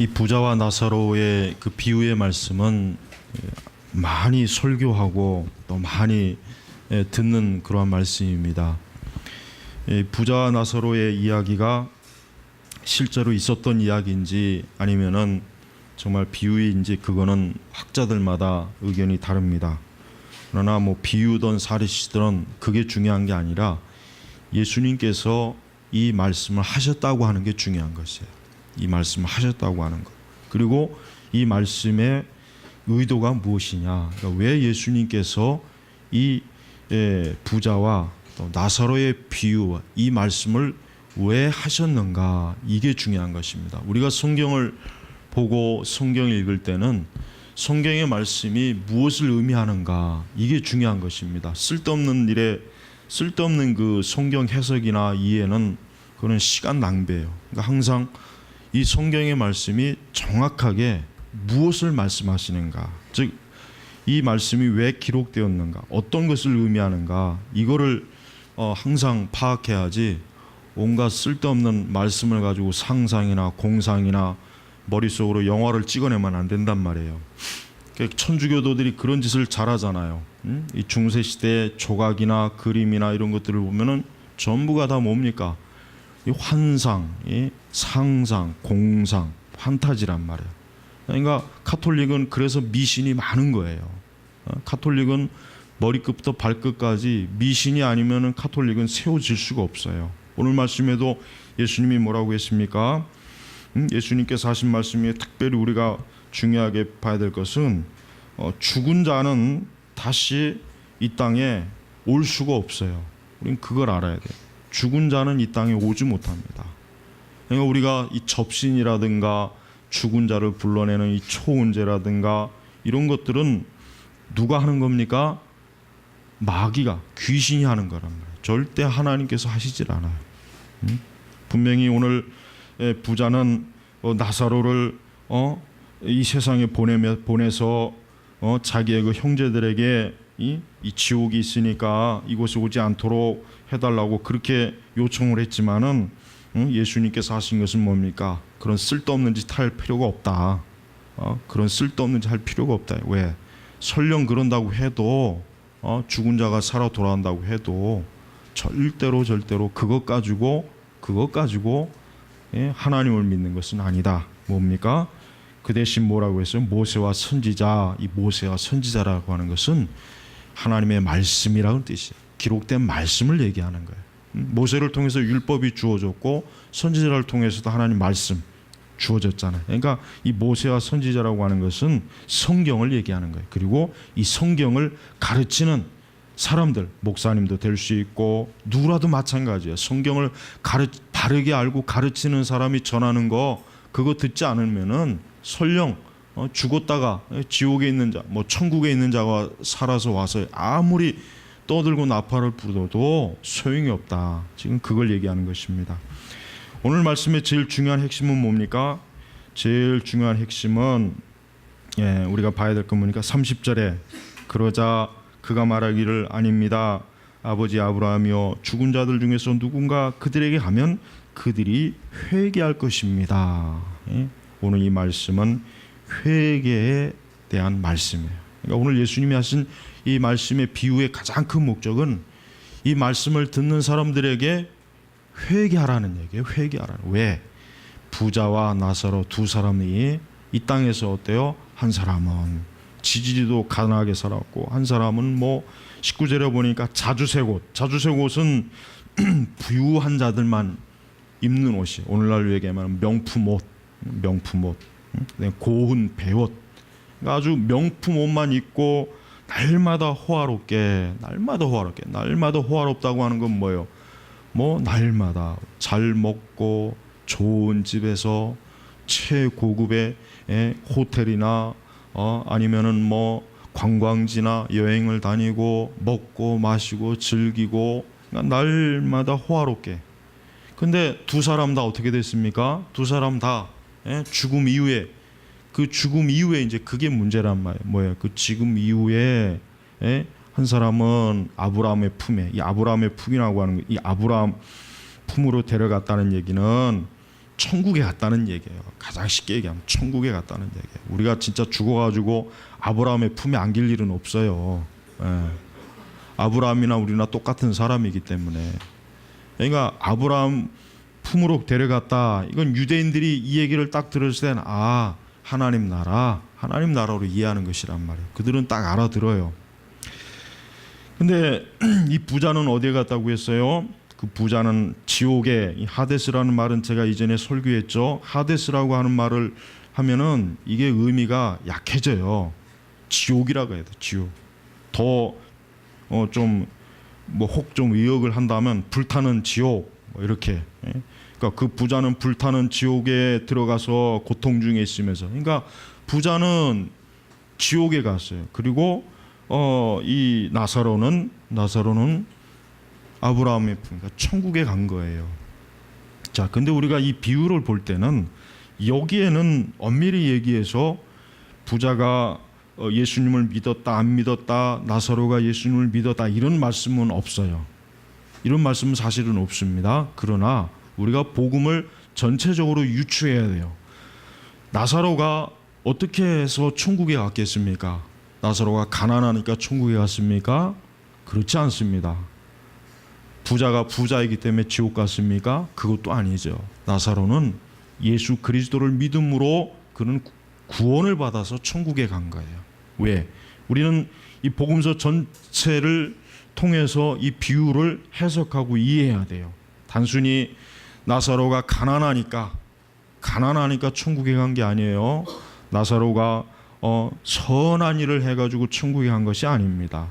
이 부자와 나사로의 그 비유의 말씀은 많이 설교하고 또 많이 듣는 그러한 말씀입니다. 부자와 나사로의 이야기가 실제로 있었던 이야기인지 아니면은 정말 비유인지 그거는 학자들마다 의견이 다릅니다. 그러나 뭐 비유든 사리시든 그게 중요한 게 아니라 예수님께서 이 말씀을 하셨다고 하는 게 중요한 것이에요. 이 말씀을 하셨다고 하는 것. 그리고 이 말씀의 의도가 무엇이냐. 그러니까 왜 예수님께서 이 부자와 또 나사로의 비유, 이 말씀을 왜 하셨는가. 이게 중요한 것입니다. 우리가 성경을 보고 성경을 읽을 때는 성경의 말씀이 무엇을 의미하는가. 이게 중요한 것입니다. 쓸데없는 일에 쓸데없는 그 성경 해석이나 이해는 그런 시간 낭비예요. 그러니까 항상 이 성경의 말씀이 정확하게 무엇을 말씀하시는가, 즉 이 말씀이 왜 기록되었는가, 어떤 것을 의미하는가, 이거를 항상 파악해야지 온갖 쓸데없는 말씀을 가지고 상상이나 공상이나 머릿속으로 영화를 찍어내면 안 된단 말이에요. 천주교도들이 그런 짓을 잘하잖아요. 이 중세시대의 조각이나 그림이나 이런 것들을 보면은 전부가 다 뭡니까? 이 환상, 이 상상, 공상, 판타지란 말이에요. 그러니까 카톨릭은 그래서 미신이 많은 거예요. 카톨릭은 머리끝부터 발끝까지 미신이 아니면은 카톨릭은 세워질 수가 없어요. 오늘 말씀에도 예수님이 뭐라고 했습니까? 예수님께서 하신 말씀에 특별히 우리가 중요하게 봐야 될 것은 죽은 자는 다시 이 땅에 올 수가 없어요. 우리는 그걸 알아야 돼요. 죽은 자는 이 땅에 오지 못합니다. 그러니까 우리가 이 접신이라든가 죽은 자를 불러내는 이 초은제라든가 이런 것들은 누가 하는 겁니까? 마귀가, 귀신이 하는 거란 말이에요. 절대 하나님께서 하시질 않아요. 분명히 오늘 부자는 나사로를 이 세상에 보내서 자기의 그 형제들에게 이 지옥이 있으니까 이곳에 오지 않도록 해달라고 그렇게 요청을 했지만은 예수님께서 하신 것은 뭡니까? 그런 쓸데없는 짓 할 필요가 없다. 그런 쓸데없는 짓 할 필요가 없다. 왜? 설령 그런다고 해도 죽은 자가 살아 돌아온다고 해도 절대로 그것 가지고 하나님을 믿는 것은 아니다. 뭡니까? 그 대신 뭐라고 했어요? 모세와 선지자. 이 모세와 선지자라고 하는 것은 하나님의 말씀이라는 뜻이에요. 기록된 말씀을 얘기하는 거예요. 모세를 통해서 율법이 주어졌고 선지자를 통해서도 하나님 말씀 주어졌잖아요. 그러니까 이 모세와 선지자라고 하는 것은 성경을 얘기하는 거예요. 그리고 이 성경을 가르치는 사람들, 목사님도 될 수 있고 누구라도 마찬가지예요. 성경을 바르게 알고 가르치는 사람이 전하는 거 그거 듣지 않으면은 설령 죽었다가 지옥에 있는 자, 뭐 천국에 있는 자가 살아서 와서 아무리 떠들고 나팔을 불어도 소용이 없다. 지금 그걸 얘기하는 것입니다. 오늘 말씀의 제일 중요한 핵심은 뭡니까? 제일 중요한 핵심은 우리가 봐야 될 건 뭐니까 30절에 그러자 그가 말하기를 아닙니다. 아버지 아브라함이여 죽은 자들 중에서 누군가 그들에게 가면 그들이 회개할 것입니다. 오늘 이 말씀은 회개에 대한 말씀이에요. 그러니까 오늘 예수님이 하신 이 말씀의 비유의 가장 큰 목적은 이 말씀을 듣는 사람들에게 회개하라는 얘기예요. 회개하라는. 왜? 부자와 나사로 두 사람이 이 땅에서 어때요? 한 사람은 지지리도 가난하게 살았고 한 사람은 뭐 19절에 보니까 자주색 옷은 부유한 자들만 입는 옷이 오늘날로 얘기하면 명품 옷, 고운 배옷, 그러니까 아주 명품 옷만 입고 날마다 호화롭게 호화롭다고 하는 건 뭐예요? 뭐 날마다 잘 먹고 좋은 집에서 최고급의 호텔이나 아니면은 뭐 관광지나 여행을 다니고 먹고 마시고 즐기고 그러니까 날마다 호화롭게. 근데 두 사람 다 어떻게 됐습니까? 두 사람 다 죽음 이후에 이제 그게 문제란 말이에요. 뭐예요? 그 죽음 이후에 한 사람은 아브라함의 품에, 이 아브라함의 품이라고 하는 이 아브라함 품으로 데려갔다는 얘기는 천국에 갔다는 얘기예요. 가장 쉽게 얘기하면 천국에 갔다는 얘기예요. 우리가 진짜 죽어가지고 아브라함의 품에 안길 일은 없어요. 예. 아브라함이나 우리나 똑같은 사람이기 때문에. 그러니까 아브라함 품으로 데려갔다. 이건 유대인들이 이 얘기를 딱 들었을 때는 하나님 나라로 이해하는 것이란 말이에요. 그들은 딱 알아들어요. 근데 이 부자는 어디에 갔다고 했어요? 그 부자는 지옥에, 이 하데스라는 말은 제가 이전에 설교했죠. 하데스라고 하는 말을 하면은 이게 의미가 약해져요. 지옥이라고 해야 돼. 지옥. 더 좀 뭐 혹 좀 의역을 한다면 불타는 지옥 뭐 이렇게. 그러니까 그 부자는 불타는 지옥에 들어가서 고통 중에 있으면서, 그러니까 부자는 지옥에 갔어요. 그리고 이 나사로는 아브라함의 품, 그러니까 천국에 간 거예요. 자, 근데 우리가 이 비유를 볼 때는 여기에는 엄밀히 얘기해서 부자가 예수님을 믿었다 안 믿었다, 나사로가 예수님을 믿었다 이런 말씀은 없어요. 이런 말씀은 사실은 없습니다. 그러나 우리가 복음을 전체적으로 유추해야 돼요. 나사로가 어떻게 해서 천국에 갔겠습니까? 나사로가 가난하니까 천국에 갔습니까? 그렇지 않습니다. 부자가 부자이기 때문에 지옥 갔습니까? 그것도 아니죠. 나사로는 예수 그리스도를 믿음으로 그는 구원을 받아서 천국에 간 거예요. 왜? 우리는 이 복음서 전체를 통해서 이 비유를 해석하고 이해해야 돼요. 단순히 나사로가 가난하니까 천국에 간 게 아니에요. 나사로가 선한 일을 해가지고 천국에 간 것이 아닙니다.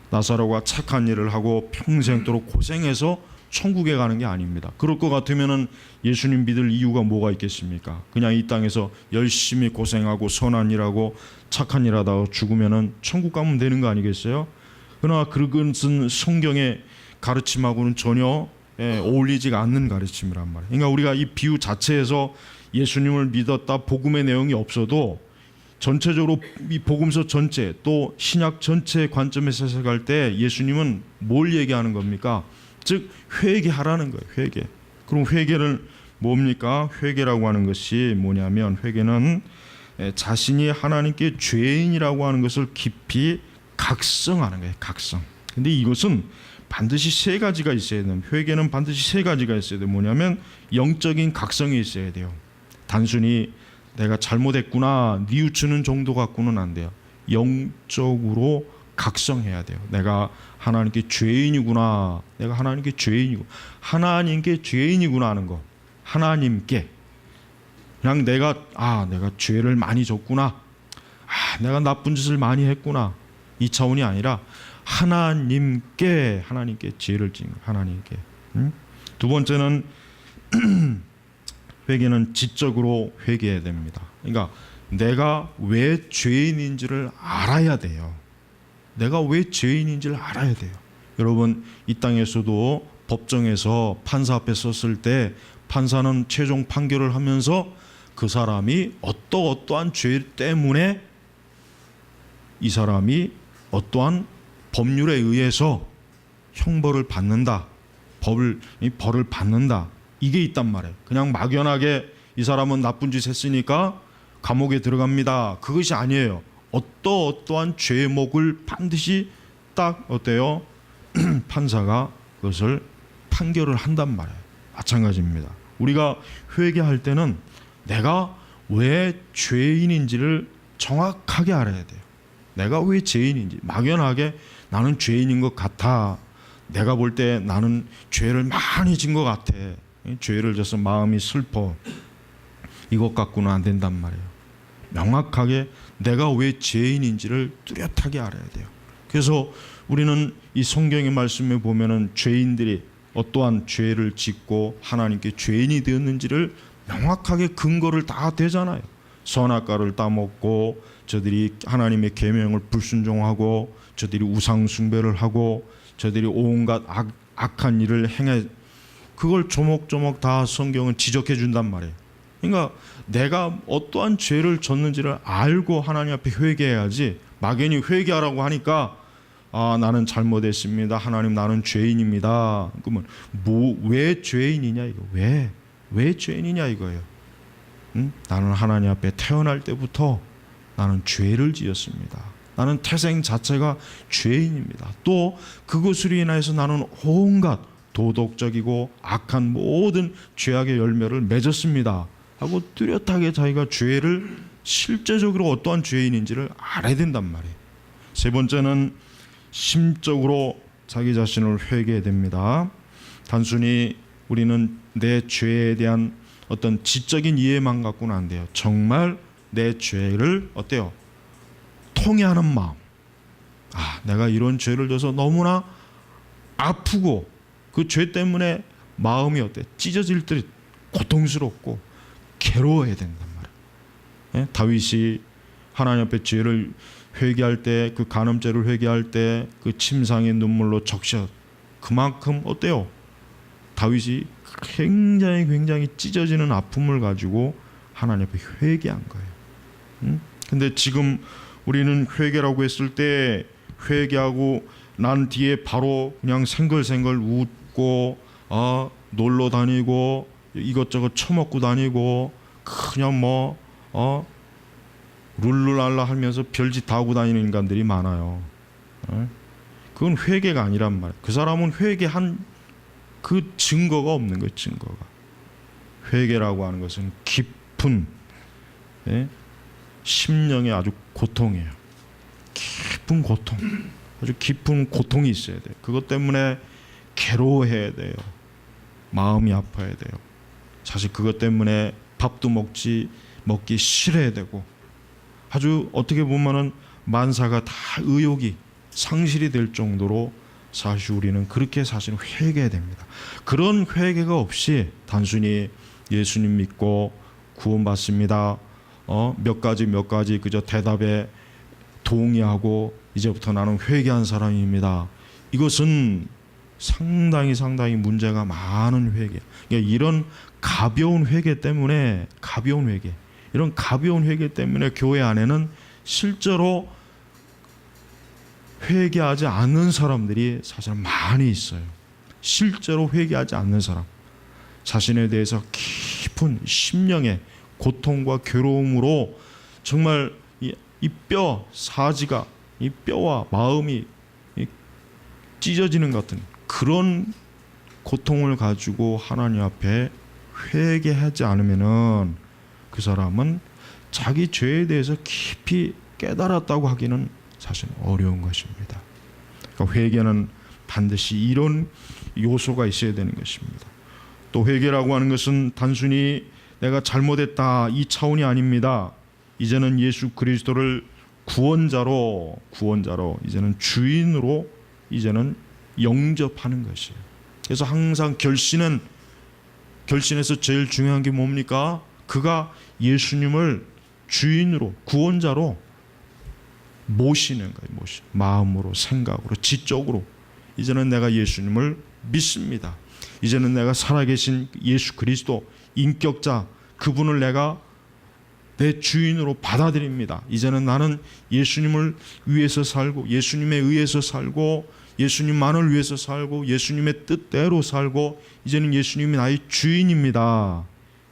나사로가 착한 일을 하고 평생도록 고생해서 천국에 가는 게 아닙니다. 그럴 것 같으면은 예수님 믿을 이유가 뭐가 있겠습니까? 그냥 이 땅에서 열심히 고생하고 선한 일하고 착한 일하다가 죽으면은 천국 가면 되는 거 아니겠어요? 그러나 그것은 성경의 가르침하고는 전혀 어울리지가 않는 가르침이란 말이에요. 그러니까 우리가 이 비유 자체에서 예수님을 믿었다 복음의 내용이 없어도 전체적으로 이 복음서 전체 또 신약 전체의 관점에서 해석할 때 예수님은 뭘 얘기하는 겁니까? 즉 회개하라는 거예요. 회개. 그럼 회개를 뭡니까? 회개라고 하는 것이 뭐냐면, 회개는 자신이 하나님께 죄인이라고 하는 것을 깊이 각성하는 거예요. 각성. 근데 이것은 반드시 세 가지가 있어야 돼요. 회개는 반드시 세 가지가 있어야 돼요. 뭐냐면 영적인 각성이 있어야 돼요. 단순히 내가 잘못했구나 뉘우치는 정도 갖고는 안 돼요. 영적으로 각성해야 돼요. 내가 하나님께 죄인이구나. 내가 하나님께 죄인이고 하나님께 죄인이구나 하는 거. 하나님께 그냥 내가 죄를 많이 졌구나. 내가 나쁜 짓을 많이 했구나. 이 차원이 아니라 하나님께 죄를 진 거. 하나님께. 두 번째는 회개는 지적으로 회개해야 됩니다. 그러니까 내가 왜 죄인인지를 알아야 돼요. 내가 왜 죄인인지를 알아야 돼요. 여러분, 이 땅에서도 법정에서 판사 앞에 섰을 때 판사는 최종 판결을 하면서 그 사람이 어떠한 죄 때문에 이 사람이 어떠한 법률에 의해서 형벌을 받는다, 벌을 받는다, 이게 있단 말이에요. 그냥 막연하게 이 사람은 나쁜 짓 했으니까 감옥에 들어갑니다, 그것이 아니에요. 어떠한 죄목을 반드시 딱 어때요? 판사가 그것을 판결을 한단 말이에요. 마찬가지입니다. 우리가 회개할 때는 내가 왜 죄인인지를 정확하게 알아야 돼요. 내가 왜 죄인인지. 막연하게 나는 죄인인 것 같아, 내가 볼 때 나는 죄를 많이 진 것 같아, 죄를 져서 마음이 슬퍼, 이것 갖고는 안 된단 말이에요. 명확하게 내가 왜 죄인인지를 뚜렷하게 알아야 돼요. 그래서 우리는 이 성경의 말씀에 보면은 죄인들이 어떠한 죄를 짓고 하나님께 죄인이 되었는지를 명확하게 근거를 다 대잖아요. 선악과를 따먹고 저들이 하나님의 계명을 불순종하고 저들이 우상 숭배를 하고 저들이 온갖 악한 일을 행해, 그걸 조목조목 다 성경은 지적해 준단 말이에요. 그러니까 내가 어떠한 죄를 졌는지를 알고 하나님 앞에 회개해야지, 막연히 회개하라고 하니까 나는 잘못했습니다, 하나님 나는 죄인입니다. 그러면 왜 죄인이냐 이거. 왜 죄인이냐 이거예요. 나는 하나님 앞에 태어날 때부터 나는 죄를 지었습니다. 나는 태생 자체가 죄인입니다. 또 그것으로 인해서 나는 온갖 도덕적이고 악한 모든 죄악의 열매를 맺었습니다 하고 뚜렷하게 자기가 죄를 실제적으로 어떠한 죄인인지를 알아야 된단 말이에요. 세 번째는 심적으로 자기 자신을 회개해야 됩니다. 단순히 우리는 내 죄에 대한 어떤 지적인 이해만 갖고는 안 돼요. 정말 내 죄를 어때요? 통회하는 마음. 내가 이런 죄를 져서 너무나 아프고 그 죄 때문에 마음이 어때? 찢어질 듯 고통스럽고 괴로워해야 된단 말이에요. 다윗이 하나님 앞에 죄를 회개할 때, 그 간음죄를 회개할 때 그 침상의 눈물로 적셔. 그만큼 어때요? 다윗이 굉장히 찢어지는 아픔을 가지고 하나님 앞에 회개한 거예요. 근데 지금 우리는 회개라고 했을 때 회개하고 난 뒤에 바로 그냥 생글생글 웃고 놀러 다니고 이것저것 처먹고 다니고 그냥 룰루랄라 하면서 별짓 다 하고 다니는 인간들이 많아요. 그건 회개가 아니란 말이에요. 그 사람은 회개한 그 증거가 없는 거예요. 증거가. 회개라고 하는 것은 깊은 심령의 아주 고통이에요. 깊은 고통, 아주 깊은 고통이 있어야 돼요. 그것 때문에 괴로워해야 돼요. 마음이 아파야 돼요. 사실 그것 때문에 밥도 먹기 싫어야 되고, 아주 어떻게 보면은 만사가 다 의욕이 상실이 될 정도로 사실 우리는 그렇게 사실 회개해야 됩니다. 그런 회개가 없이 단순히 예수님 믿고 구원받습니다. 몇 가지 그저 대답에 동의하고 이제부터 나는 회개한 사람입니다. 이것은 상당히 문제가 많은 회개. 그러니까 이런 가벼운 회개 때문에 이런 가벼운 회개 때문에 교회 안에는 실제로 회개하지 않는 사람들이 사실 많이 있어요. 실제로 회개하지 않는 사람, 자신에 대해서 깊은 심령의 고통과 괴로움으로 정말 이 뼈 사지가, 이 뼈와 마음이 찢어지는 것 같은 그런 고통을 가지고 하나님 앞에 회개하지 않으면은 그 사람은 자기 죄에 대해서 깊이 깨달았다고 하기는 사실 어려운 것입니다. 그러니까 회개는 반드시 이런 요소가 있어야 되는 것입니다. 또 회개라고 하는 것은 단순히 내가 잘못했다 이 차원이 아닙니다. 이제는 예수 그리스도를 구원자로 이제는 주인으로 이제는 영접하는 것이에요. 그래서 항상 결신에서 제일 중요한 게 뭡니까? 그가 예수님을 주인으로 구원자로 모시는 거예요. 마음으로, 생각으로, 지적으로 이제는 내가 예수님을 믿습니다. 이제는 내가 살아계신 예수 그리스도 인격자 그분을 내가 내 주인으로 받아들입니다. 이제는 나는 예수님을 위해서 살고 예수님에 의해서 살고 예수님만을 위해서 살고 예수님의 뜻대로 살고 이제는 예수님이 나의 주인입니다.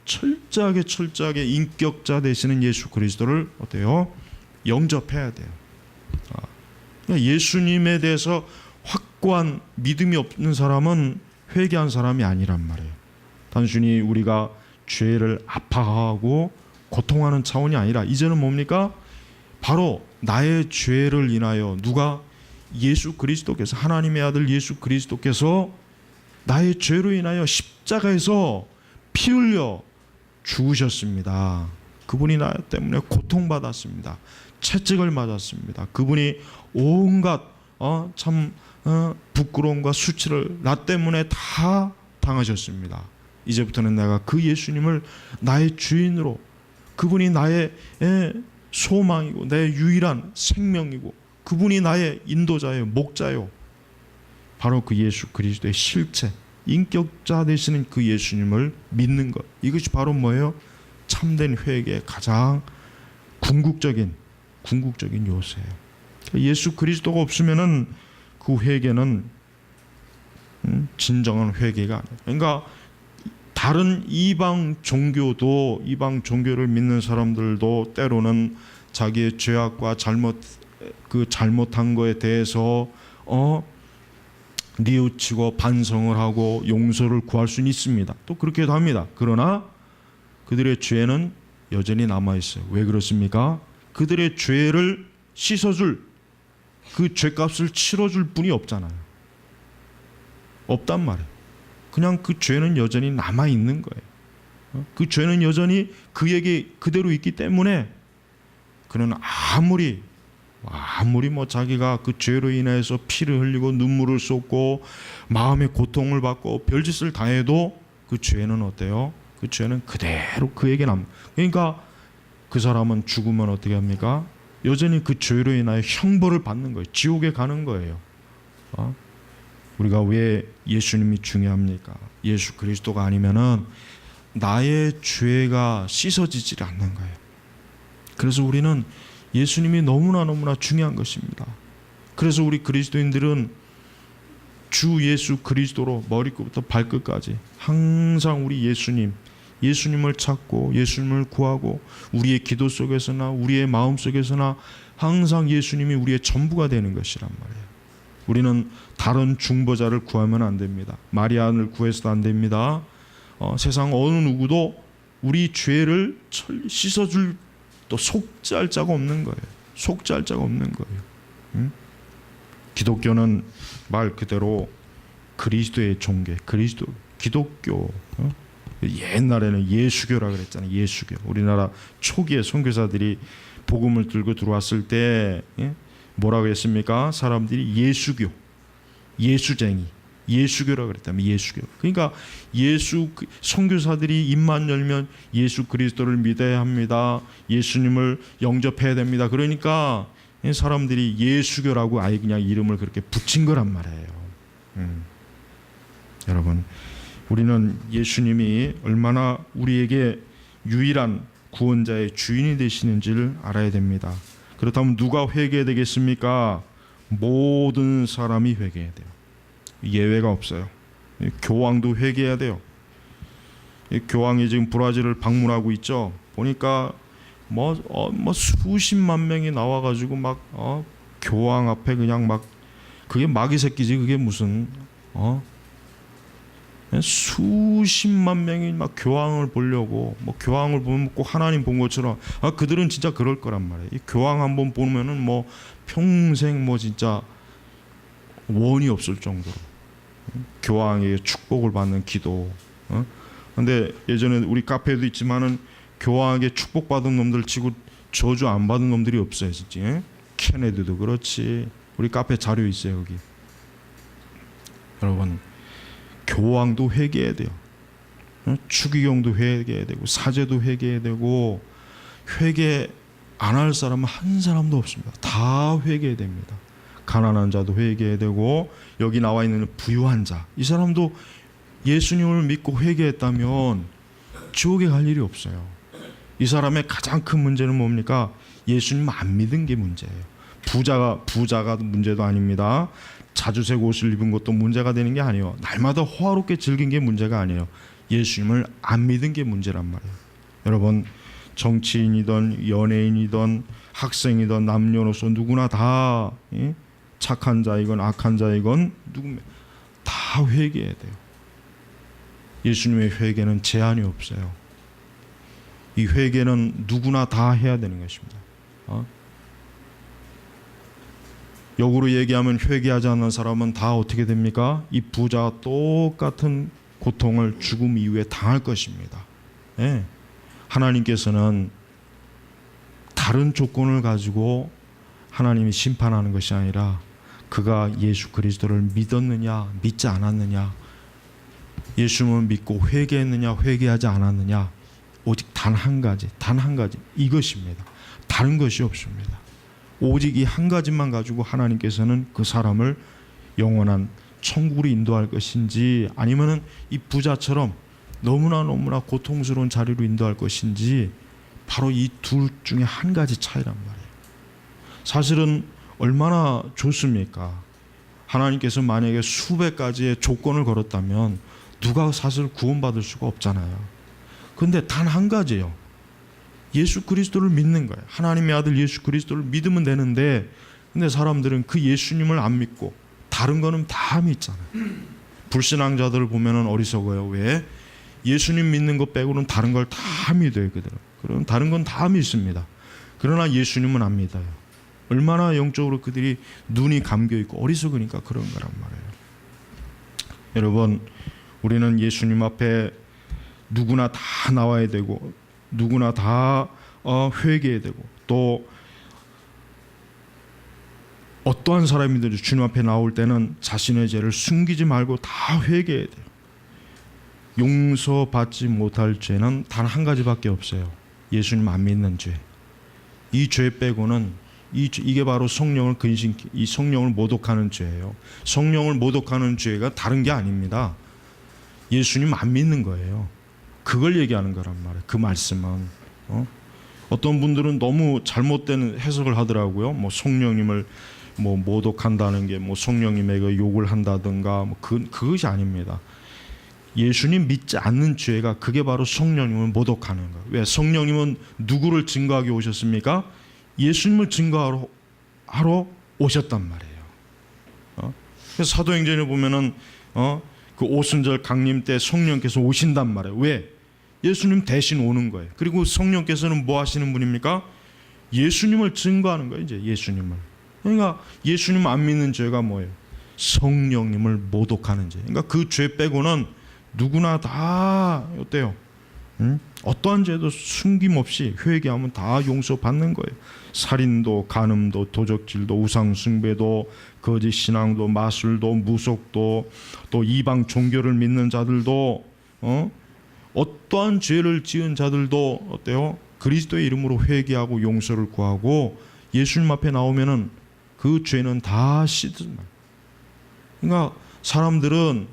철저하게 인격자 되시는 예수 그리스도를 어때요? 영접해야 돼요. 예수님에 대해서 확고한 믿음이 없는 사람은 회개한 사람이 아니란 말이에요. 단순히 우리가 죄를 아파하고 고통하는 차원이 아니라 이제는 뭡니까? 바로 나의 죄를 인하여 누가? 예수 그리스도께서, 하나님의 아들 예수 그리스도께서 나의 죄로 인하여 십자가에서 피 흘려 죽으셨습니다. 그분이 나 때문에 고통받았습니다. 채찍을 맞았습니다. 그분이 온갖 부끄러움과 수치를 나 때문에 다 당하셨습니다. 이제부터는 내가 그 예수님을 나의 주인으로, 그분이 나의 소망이고 내 유일한 생명이고 그분이 나의 인도자예요, 목자예요. 바로 그 예수 그리스도의 실체, 인격자 되시는 그 예수님을 믿는 것, 이것이 바로 뭐예요? 참된 회개의 가장 궁극적인 요소예요. 예수 그리스도가 없으면은 그 회개는 진정한 회개가 아니에요. 그러니까 다른 이방 종교를 믿는 사람들도 때로는 자기의 죄악과 잘못한 거에 대해서 뉘우치고 반성을 하고 용서를 구할 수는 있습니다. 또 그렇게도 합니다. 그러나 그들의 죄는 여전히 남아 있어요. 왜 그렇습니까? 그들의 죄를 씻어줄, 그 죄값을 치러줄 분이 없잖아요. 없단 말이에요. 그냥 그 죄는 여전히 남아 있는 거예요. 그 죄는 여전히 그에게 그대로 있기 때문에 그는 아무리 자기가 그 죄로 인해서 피를 흘리고 눈물을 쏟고 마음의 고통을 받고 별짓을 다 해도 그 죄는 어때요? 그 죄는 그대로 그에게 그러니까 그 사람은 죽으면 어떻게 합니까? 여전히 그 죄로 인하여 형벌을 받는 거예요. 지옥에 가는 거예요. 우리가 왜 예수님이 중요합니까? 예수 그리스도가 아니면은 나의 죄가 씻어지지 않는 거예요. 그래서 우리는 예수님이 너무나 중요한 것입니다. 그래서 우리 그리스도인들은 주 예수 그리스도로 머리끝부터 발끝까지 항상 우리 예수님을 찾고 예수님을 구하고 우리의 기도 속에서나 우리의 마음 속에서나 항상 예수님이 우리의 전부가 되는 것이란 말이에요. 우리는 다른 중보자를 구하면 안 됩니다. 마리아를 구해서도 안 됩니다. 세상 어느 누구도 우리 죄를 씻어줄 또 속죄할 자가 없는 거예요. 속죄할 자가 없는 거예요. 기독교는 말 그대로 그리스도의 종교, 기독교. 옛날에는 예수교라 그랬잖아요. 예수교. 우리나라 초기에 선교사들이 복음을 들고 들어왔을 때 뭐라고 했습니까? 사람들이 예수교, 예수쟁이, 예수교라 그랬다면 예수교. 그러니까 선교사들이 입만 열면 예수 그리스도를 믿어야 합니다. 예수님을 영접해야 됩니다. 그러니까 사람들이 예수교라고 아예 그냥 이름을 그렇게 붙인 거란 말이에요. 여러분, 우리는 예수님이 얼마나 우리에게 유일한 구원자의 주인이 되시는지를 알아야 됩니다. 그렇다면 누가 회개해야 되겠습니까? 모든 사람이 회개해야 돼요. 예외가 없어요. 교황도 회개해야 돼요. 교황이 지금 브라질을 방문하고 있죠. 보니까 수십만 명이 나와가지고 교황 앞에 그냥 그게 마귀 새끼지. 그게 무슨 수십만 명이 교황을 보려고 교황을 보면 꼭 하나님 본 것처럼 그들은 진짜 그럴 거란 말이에요. 이 교황 한번 보면은 평생 진짜 원이 없을 정도로 교황에게 축복을 받는 기도. 근데 예전에 우리 카페에도 있지만은 교황에게 축복받은 놈들 치고 저주 안 받은 놈들이 없어요. 진짜. 케네디도 그렇지. 우리 카페 자료 있어요 여기. 여러분, 교황도 회개해야 돼요. 추기경도 회개해야 되고 사제도 회개해야 되고 회개 안 할 사람은 한 사람도 없습니다. 다 회개해야 됩니다. 가난한 자도 회개해야 되고 여기 나와 있는 부유한 자, 이 사람도 예수님을 믿고 회개했다면 지옥에 갈 일이 없어요. 이 사람의 가장 큰 문제는 뭡니까? 예수님 안 믿은 게 문제예요. 부자가 문제도 아닙니다. 자주색 옷을 입은 것도 문제가 되는 게 아니에요. 날마다 호화롭게 즐긴 게 문제가 아니에요. 예수님을 안 믿은 게 문제란 말이에요. 여러분, 정치인이든 연예인이든 학생이든 남녀노소 누구나 다 착한 자이건 악한 자이건 다 회개해야 돼요. 예수님의 회개는 제한이 없어요. 이 회개는 누구나 다 해야 되는 것입니다. 역으로 얘기하면 회개하지 않는 사람은 다 어떻게 됩니까? 이 부자와 똑같은 고통을 죽음 이후에 당할 것입니다. 하나님께서는 다른 조건을 가지고 하나님이 심판하는 것이 아니라 그가 예수 그리스도를 믿었느냐 믿지 않았느냐, 예수님을 믿고 회개했느냐 회개하지 않았느냐, 오직 단 한 가지 이것입니다. 다른 것이 없습니다. 오직 이 한 가지만 가지고 하나님께서는 그 사람을 영원한 천국으로 인도할 것인지 아니면은 이 부자처럼 너무나 고통스러운 자리로 인도할 것인지, 바로 이 둘 중에 한 가지 차이란 말이에요. 사실은 얼마나 좋습니까? 하나님께서 만약에 수백 가지의 조건을 걸었다면 누가 사실 구원받을 수가 없잖아요. 그런데 단 한 가지예요. 예수 그리스도를 믿는 거예요. 하나님의 아들 예수 그리스도를 믿으면 되는데, 근데 사람들은 그 예수님을 안 믿고 다른 거는 다 믿잖아요. 불신앙자들을 보면은 어리석어요. 왜? 예수님 믿는 것 빼고는 다른 걸 다 믿어요. 그들은. 그럼 다른 건 다 믿습니다. 그러나 예수님은 안 믿어요. 얼마나 영적으로 그들이 눈이 감겨 있고 어리석으니까 그런 거란 말이에요. 여러분, 우리는 예수님 앞에 누구나 다 나와야 되고 누구나 다 회개해야 되고, 또 어떠한 사람이든지 주님 앞에 나올 때는 자신의 죄를 숨기지 말고 다 회개해야 돼요. 용서받지 못할 죄는 단 한 가지밖에 없어요. 예수님 안 믿는 죄. 이 죄 빼고는 이게 바로 성령을 근심케, 이 성령을 모독하는 죄예요. 성령을 모독하는 죄가 다른 게 아닙니다. 예수님 안 믿는 거예요. 그걸 얘기하는 거란 말이에요. 그 말씀은 어떤 분들은 너무 잘못된 해석을 하더라고요. 뭐 성령님을 뭐 모독한다는 게 뭐 성령님에게 욕을 한다든가 뭐 그것이 아닙니다. 예수님 믿지 않는 죄가 그게 바로 성령님을 모독하는 거예요. 왜? 성령님은 누구를 증거하게 오셨습니까? 예수님을 증거하러 오셨단 말이에요. 그래서 사도행전에 보면은 그 오순절 강림 때 성령께서 오신단 말이에요. 왜? 예수님 대신 오는 거예요. 그리고 성령께서는 뭐 하시는 분입니까? 예수님을 증거하는 거예요. 이제 예수님을. 그러니까 예수님 안 믿는 죄가 뭐예요? 성령님을 모독하는 죄. 그러니까 그 죄 빼고는 누구나 다 어때요? 어떠한 죄도 숨김없이 회개하면 다 용서받는 거예요. 살인도, 간음도, 도적질도, 우상숭배도, 거짓 신앙도, 마술도, 무속도, 또 이방 종교를 믿는 자들도, 어떠한 죄를 지은 자들도 어때요? 그리스도의 이름으로 회개하고 용서를 구하고 예수님 앞에 나오면은 그 죄는 다 씻은. 그러니까 사람들은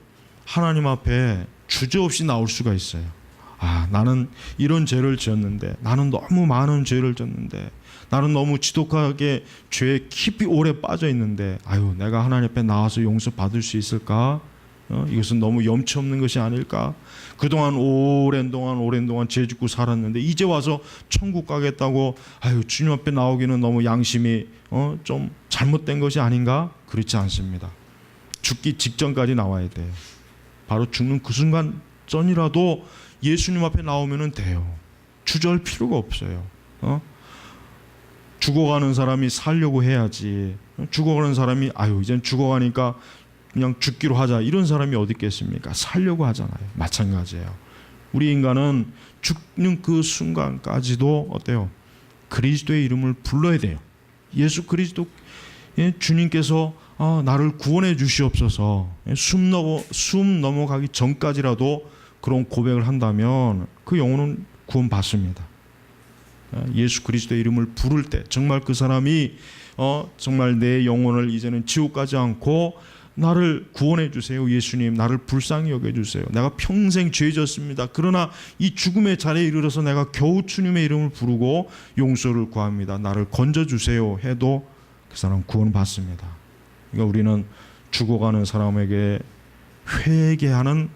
하나님 앞에 주저없이 나올 수가 있어요. 아, 나는 이런 죄를 지었는데, 나는 너무 많은 죄를 졌는데, 나는 너무 지독하게 죄에 깊이 오래 빠져 있는데, 아유, 내가 하나님 앞에 나와서 용서 받을 수 있을까? 이것은 너무 염치 없는 것이 아닐까? 그동안 오랜 동안 죄 짓고 살았는데 이제 와서 천국 가겠다고, 아유, 주님 앞에 나오기는 너무 양심이 좀 잘못된 것이 아닌가? 그렇지 않습니다. 죽기 직전까지 나와야 돼요. 바로 죽는 그 순간 전이라도 예수님 앞에 나오면 돼요. 주저할 필요가 없어요. 죽어가는 사람이 살려고 해야지. 죽어가는 사람이 아유, 이젠 죽어가니까 그냥 죽기로 하자, 이런 사람이 어디 있겠습니까? 살려고 하잖아요. 마찬가지예요. 우리 인간은 죽는 그 순간까지도 어때요? 그리스도의 이름을 불러야 돼요. 예수 그리스도 주님께서 나를 구원해 주시옵소서, 숨 넘어가기 전까지라도 그런 고백을 한다면 그 영혼은 구원받습니다. 예수 그리스도의 이름을 부를 때 정말 그 사람이 정말 내 영혼을 이제는 지옥 가지 않고 나를 구원해 주세요. 예수님, 나를 불쌍히 여겨 주세요. 내가 평생 죄 졌습니다. 그러나 이 죽음의 자리에 이르러서 내가 겨우 주님의 이름을 부르고 용서를 구합니다. 나를 건져 주세요 해도 그 사람은 구원받습니다. 그러니까 우리는 죽어가는 사람에게 회개하는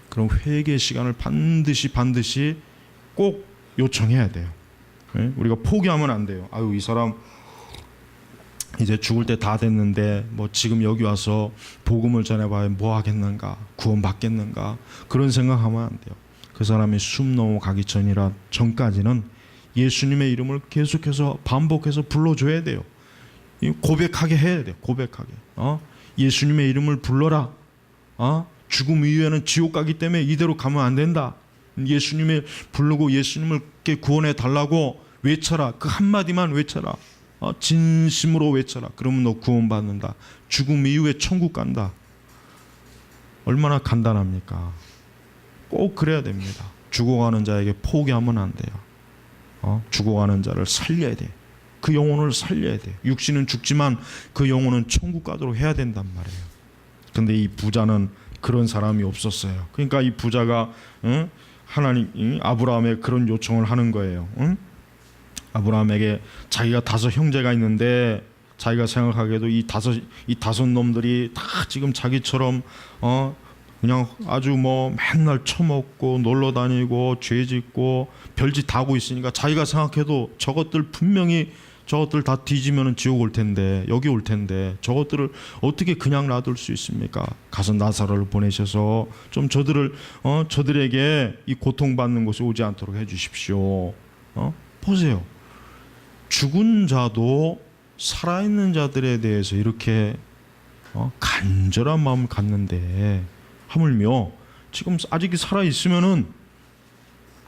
그런 회개 시간을 반드시 꼭 요청해야 돼요. 우리가 포기하면 안 돼요. 아유, 이 사람 이제 죽을 때 다 됐는데 뭐 지금 여기 와서 복음을 전해봐야 뭐 하겠는가, 구원 받겠는가, 그런 생각하면 안 돼요. 그 사람이 숨 넘어가기 전까지는 예수님의 이름을 계속해서 반복해서 불러줘야 돼요. 고백하게 해야 돼요. 고백하게. 예수님의 이름을 불러라. 죽음 이후에는 지옥 가기 때문에 이대로 가면 안 된다. 예수님을 부르고 예수님을 구원해 달라고 외쳐라. 그 한마디만 외쳐라. 진심으로 외쳐라. 그러면 너 구원받는다. 죽음 이후에 천국 간다. 얼마나 간단합니까? 꼭 그래야 됩니다. 죽어가는 자에게 포기하면 안 돼요. 죽어가는 자를 살려야 돼. 그 영혼을 살려야 돼. 육신은 죽지만 그 영혼은 천국 가도록 해야 된단 말이에요. 근데 이 부자는 그런 사람이 없었어요. 그러니까 이 부자가 하나님 아브라함에 그런 요청을 하는 거예요. 아브라함에게 자기가 5 형제가 있는데 자기가 생각하기에도 이 다섯 놈들이 다 지금 자기처럼 그냥 아주 뭐 맨날 처먹고 놀러 다니고 죄 짓고 별짓 다 하고 있으니까 자기가 생각해도 저것들 분명히 저것들 다 뒤지면 지옥 올 텐데, 여기 올 텐데 저것들을 어떻게 그냥 놔둘 수 있습니까? 가서 나사로를 보내셔서 좀 저들에게 이 고통받는 곳에 오지 않도록 해주십시오. 보세요. 죽은 자도 살아있는 자들에 대해서 이렇게 간절한 마음을 갖는데, 하물며 지금 아직 살아있으면은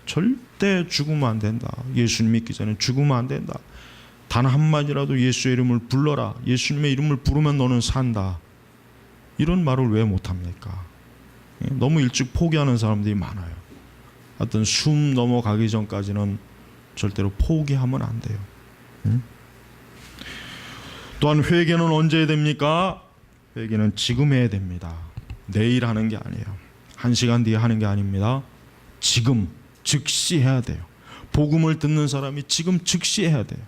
절대 죽으면 안 된다. 예수님 믿기 전에 죽으면 안 된다. 단 한마디라도 예수의 이름을 불러라. 예수님의 이름을 부르면 너는 산다. 이런 말을 왜 못합니까? 너무 일찍 포기하는 사람들이 많아요. 하여튼 숨 넘어가기 전까지는 절대로 포기하면 안 돼요. 또한 회개는 언제 해야 됩니까? 회개는 지금 해야 됩니다. 내일 하는 게 아니에요. 1시간 뒤에 하는 게 아닙니다. 지금 즉시 해야 돼요. 복음을 듣는 사람이 지금 즉시 해야 돼요.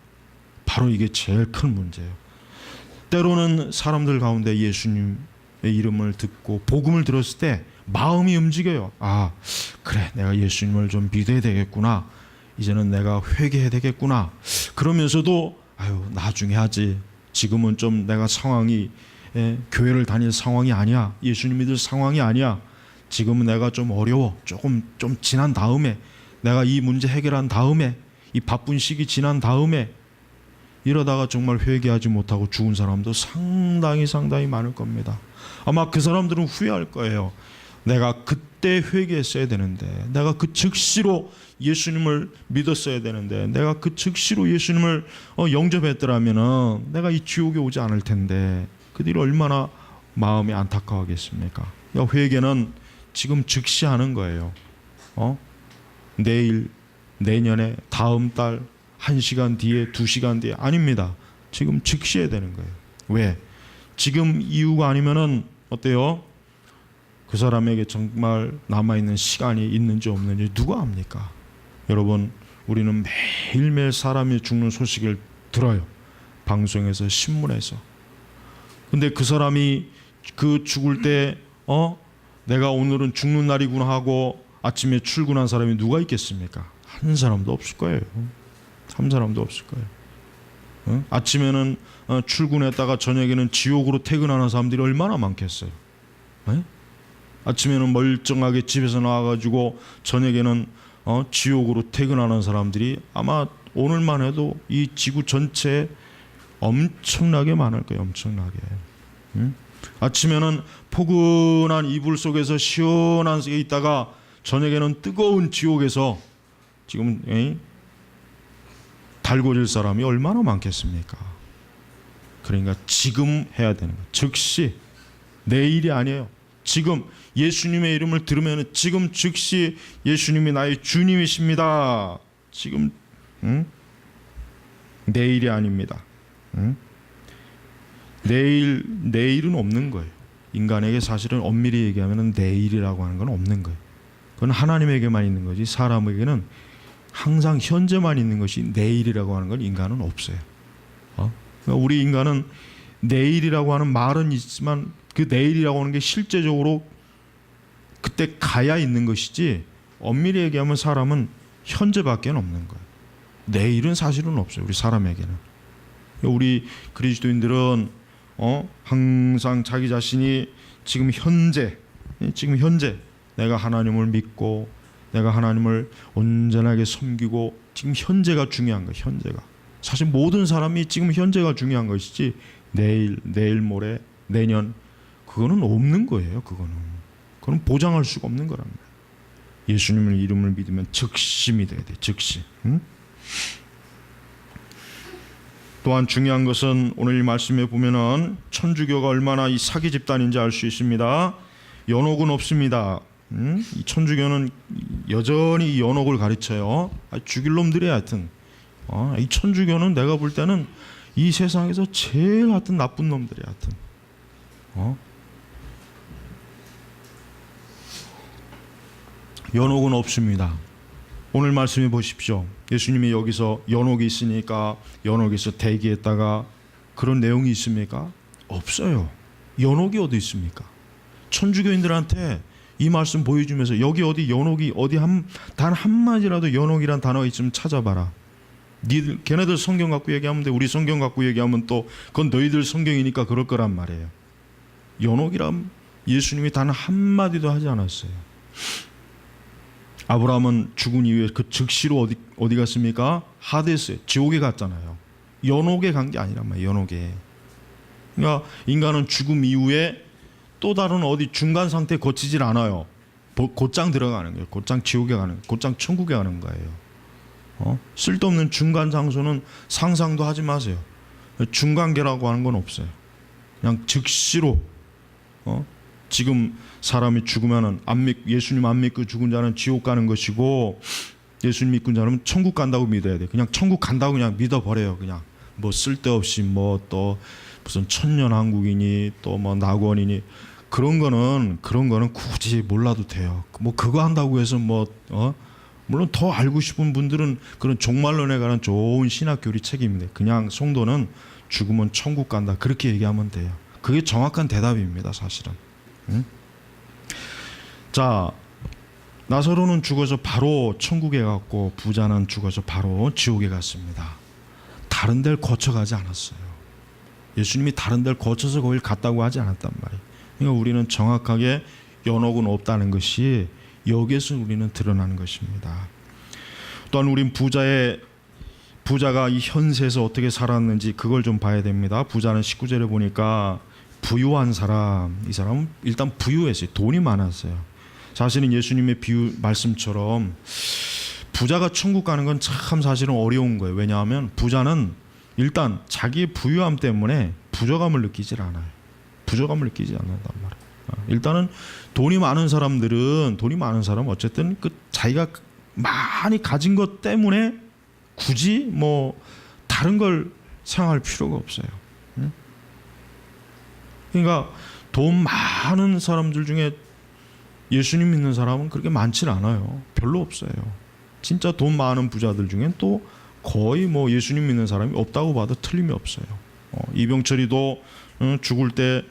바로 이게 제일 큰 문제예요. 때로는 사람들 가운데 예수님의 이름을 듣고 복음을 들었을 때 마음이 움직여요. 아, 그래, 내가 예수님을 좀 믿어야 되겠구나. 이제는 내가 회개해야 되겠구나. 그러면서도 아유, 나중에 하지. 지금은 좀 내가 상황이 교회를 다닐 상황이 아니야. 예수님 믿을 상황이 아니야. 지금은 내가 좀 어려워. 조금 좀 지난 다음에, 내가 이 문제 해결한 다음에, 이 바쁜 시기 지난 다음에, 이러다가 정말 회개하지 못하고 죽은 사람도 상당히 많을 겁니다. 아마 그 사람들은 후회할 거예요. 내가 그때 회개했어야 되는데, 내가 그 즉시로 예수님을 믿었어야 되는데, 내가 그 즉시로 예수님을 영접했더라면은 내가 이 지옥에 오지 않을 텐데, 그들이 얼마나 마음이 안타까워하겠습니까? 회개는 지금 즉시 하는 거예요. 내일, 내년에, 다음 달, 1시간 뒤에, 2시간 뒤에 아닙니다. 지금 즉시 해야 되는 거예요. 왜? 지금 이유가 아니면은 어때요? 그 사람에게 정말 남아있는 시간이 있는지 없는지 누가 압니까? 여러분, 우리는 매일매일 사람이 죽는 소식을 들어요. 방송에서, 신문에서. 근데 그 사람이 그 죽을 때 내가 오늘은 죽는 날이구나 하고 아침에 출근한 사람이 누가 있겠습니까? 한 사람도 없을 거예요. 한 사람도 없을 거예요. 아침에는 출근했다가 저녁에는 지옥으로 퇴근하는 사람들이 얼마나 많겠어요. 아침에는 멀쩡하게 집에서 나와가지고 저녁에는 지옥으로 퇴근하는 사람들이 아마 오늘만 해도 이 지구 전체에 엄청나게 많을 거예요. 엄청나게. 아침에는 포근한 이불 속에서 시원한 속에 있다가 저녁에는 뜨거운 지옥에서 지금 달궈질 사람이 얼마나 많겠습니까? 그러니까 지금 해야 되는 거예요. 즉시. 내일이 아니에요. 지금 예수님의 이름을 들으면 지금 즉시 예수님이 나의 주님이십니다. 지금 내일이 아닙니다. 내일은 없는 거예요. 인간에게 사실은 엄밀히 얘기하면 내일이라고 하는 건 없는 거예요. 그건 하나님에게만 있는 거지 사람에게는 항상 현재만 있는 것이 내일이라고 하는 건 인간은 없어요. 그러니까 우리 인간은 내일이라고 하는 말은 있지만 그 내일이라고 하는 게 실제적으로 그때 가야 있는 것이지, 엄밀히 얘기하면 사람은 현재밖에 없는 거예요. 내일은 사실은 없어요. 우리 사람에게는. 우리 그리스도인들은 항상 자기 자신이 지금 현재 내가 하나님을 믿고 내가 하나님을 온전하게 섬기고 지금 현재가 중요한 거예요. 현재가. 사실 모든 사람이 지금 현재가 중요한 것이지 내일 모레 내년 그거는 없는 거예요. 그거는 보장할 수가 없는 거랍니다. 예수님의 이름을 믿으면 즉시 믿어야 돼. 즉시. 또한 중요한 것은 오늘 이 말씀에 보면은 천주교가 얼마나 이 사기 집단인지 알 수 있습니다. 연옥은 없습니다. 이 천주교는 여전히 이 연옥을 가르쳐요. 죽일 놈들이야. 하여튼 이 천주교는 내가 볼 때는 이 세상에서 제일 하여튼 나쁜 놈들이야. 하여튼 연옥은 없습니다. 오늘 말씀해 보십시오. 예수님이 여기서 연옥이 있으니까 연옥에서 대기했다가 그런 내용이 있습니까? 없어요. 연옥이 어디 있습니까? 천주교인들한테 이 말씀 보여주면서 여기 어디 연옥이 어디 단 한마디라도 연옥이란 단어가 있으면 찾아봐라. 니들 걔네들 성경 갖고 얘기하면 돼. 우리 성경 갖고 얘기하면 또 그건 너희들 성경이니까 그럴 거란 말이에요. 연옥이란 예수님이 단 한마디도 하지 않았어요. 아브라함은 죽은 이후에 그 즉시로 어디 갔습니까? 하데스에, 지옥에 갔잖아요. 연옥에 간 게 아니란 말이에요. 연옥에. 그러니까 인간은 죽음 이후에 또 다른 어디 중간 상태에 거치질 않아요. 곧장 들어가는 거예요. 곧장 지옥에 가는 거예요. 곧장 천국에 가는 거예요. 쓸데없는 중간 장소는 상상도 하지 마세요. 중간계라고 하는 건 없어요. 그냥 즉시로 지금 사람이 죽으면은 예수님 안 믿고 죽은 자는 지옥 가는 것이고 예수님 믿고 자는 천국 간다고 믿어야 돼. 그냥 천국 간다고 그냥 믿어버려요. 그냥 뭐 쓸데없이 뭐 또 무슨 천년왕국이니 또 뭐 낙원이니 그런 거는 굳이 몰라도 돼요. 뭐 그거 한다고 해서 물론 더 알고 싶은 분들은 그런 종말론에 관한 좋은 신학교리 책입니다. 그냥 성도는 죽으면 천국 간다 그렇게 얘기하면 돼요. 그게 정확한 대답입니다, 사실은. 자, 나사로는 죽어서 바로 천국에 갔고 부자는 죽어서 바로 지옥에 갔습니다. 다른 데를 거쳐가지 않았어요. 예수님이 다른 데를 거쳐서 거길 갔다고 하지 않았단 말이에요. 그러니까 우리는 정확하게 연옥은 없다는 것이 여기에서 우리는 드러나는 것입니다. 또한 우린 부자가 이 현세에서 어떻게 살았는지 그걸 좀 봐야 됩니다. 부자는 19절에 보니까 부유한 사람, 이 사람은 일단 부유했어요. 돈이 많았어요. 사실은 예수님의 비유 말씀처럼 부자가 천국 가는 건 참 사실은 어려운 거예요. 왜냐하면 부자는 일단 자기의 부유함 때문에 부족함을 느끼질 않아요. 부족함을 느끼지 않는단 말이에요. 일단은 돈이 많은 사람은 어쨌든 그 자기가 많이 가진 것 때문에 굳이 뭐 다른 걸 생각할 필요가 없어요. 그러니까 돈 많은 사람들 중에 예수님 믿는 사람은 그렇게 많지 않아요. 별로 없어요. 진짜 돈 많은 부자들 중엔 또 거의 뭐 예수님 믿는 사람이 없다고 봐도 틀림이 없어요. 이병철이도 죽을 때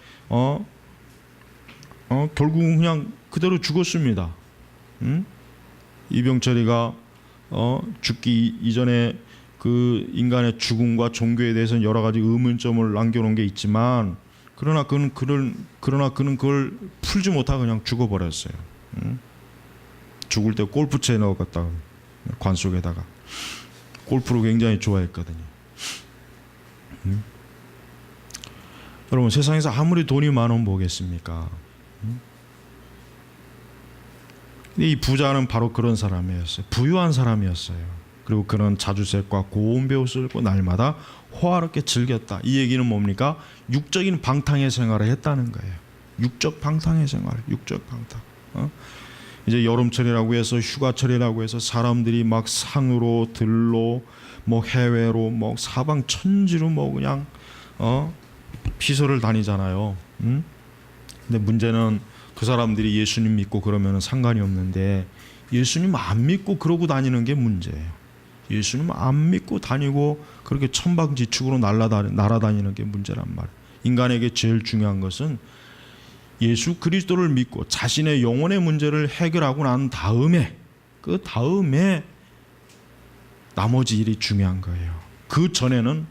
결국은 그냥 그대로 죽었습니다. 이병철이가 죽기 이전에 그 인간의 죽음과 종교에 대해서는 여러 가지 의문점을 남겨놓은 게 있지만 그러나 그는 그걸 풀지 못하고 그냥 죽어버렸어요. 죽을 때 골프채에 넣어갔다가 관 속에다가 골프를 굉장히 좋아했거든요. 여러분 세상에서 아무리 돈이 많으면 뭐겠습니까? 근데 이 부자는 바로 그런 사람이었어요. 부유한 사람이었어요. 그리고 그는 자주색과 고운 배옷을 입고 날마다 호화롭게 즐겼다. 이 얘기는 뭡니까? 육적인 방탕의 생활을 했다는 거예요. 육적 방탕의 생활, 육적 방탕. 이제 여름철이라고 해서 휴가철이라고 해서 사람들이 막 산으로 들로 뭐 해외로 뭐 사방 천지로 뭐 그냥 피서를 다니잖아요. 근데 문제는 그 사람들이 예수님 믿고 그러면 상관이 없는데 예수님 안 믿고 그러고 다니는 게 문제예요. 예수님 안 믿고 다니고 그렇게 천방지축으로 날아다니는 게 문제란 말이에요. 인간에게 제일 중요한 것은 예수 그리스도를 믿고 자신의 영혼의 문제를 해결하고 난 다음에 그 다음에 나머지 일이 중요한 거예요. 그 전에는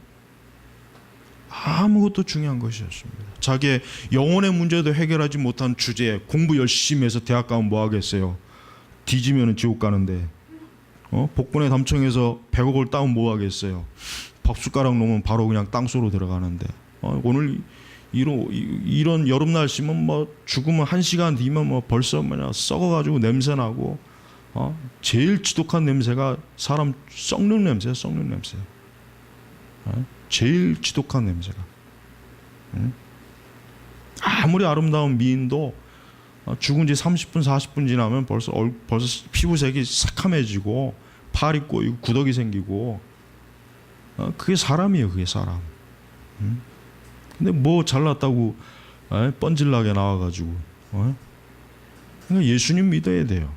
아무것도 중요한 것이 없습니다. 자기의 영혼의 문제도 해결하지 못한 주제에 공부 열심히 해서 대학 가면 뭐 하겠어요? 뒤지면 지옥 가는데 복권에 당첨해서 100억을 따면 뭐 하겠어요? 밥숟가락 놓으면 바로 그냥 땅속으로 들어가는데 오늘 이런 여름 날씨면 뭐 죽으면 1시간 뒤면 뭐 벌써 뭐냐 썩어가지고 냄새 나고 제일 지독한 냄새가 사람 썩는 냄새야. 썩는 냄새. 제일 지독한 냄새가. 아무리 아름다운 미인도 죽은 지 30분 40분 지나면 벌써 피부색이 새카매지고 팔이 꼬이고 구더기 생기고 그게 사람이에요. 그게 사람. 근데 뭐 잘났다고 뻔질나게 나와가지고 그러니까 예수님 믿어야 돼요.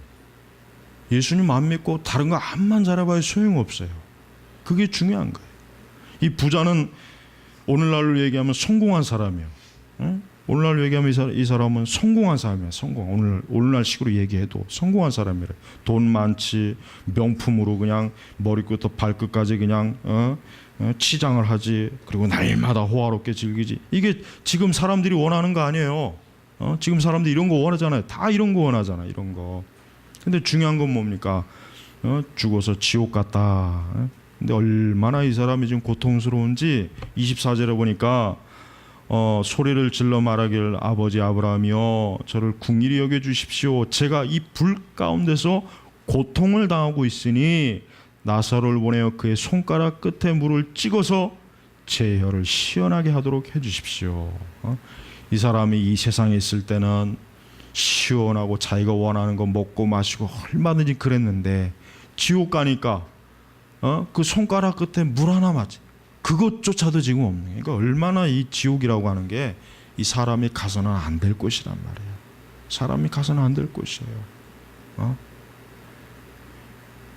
예수님 안 믿고 다른 거 암만 잘해봐야 소용없어요. 그게 중요한 거예요. 이 부자는 오늘날로 얘기하면 성공한 사람이에요. 오늘날 얘기하면 이 사람은 성공한 사람이야. 오늘날 식으로 얘기해도 성공한 사람이래. 돈 많지, 명품으로 그냥 머리부터 발끝까지 그냥 치장을 하지. 그리고 날마다 호화롭게 즐기지. 이게 지금 사람들이 원하는 거 아니에요. 지금 사람들이 이런 거 원하잖아요. 다 이런 거 원하잖아. 이런 거. 근데 중요한 건 뭡니까? 죽어서 지옥 갔다. 근데 얼마나 이 사람이 지금 고통스러운지 24절에 보니까 소리를 질러 말하길 아버지 아브라함이여 저를 궁일이 여겨 주십시오. 제가 이 불 가운데서 고통을 당하고 있으니 나사로를 보내어 그의 손가락 끝에 물을 찍어서 제 혀를 시원하게 하도록 해주십시오. 이 사람이 이 세상에 있을 때는 시원하고 자기가 원하는 거 먹고 마시고 얼마든지 그랬는데 지옥 가니까 그 손가락 끝에 물 하나 맞지. 그것조차도 지금 없는. 그러니까 얼마나 이 지옥이라고 하는 게 이 사람이 가서는 안 될 곳이란 말이에요. 사람이 가서는 안 될 곳이에요.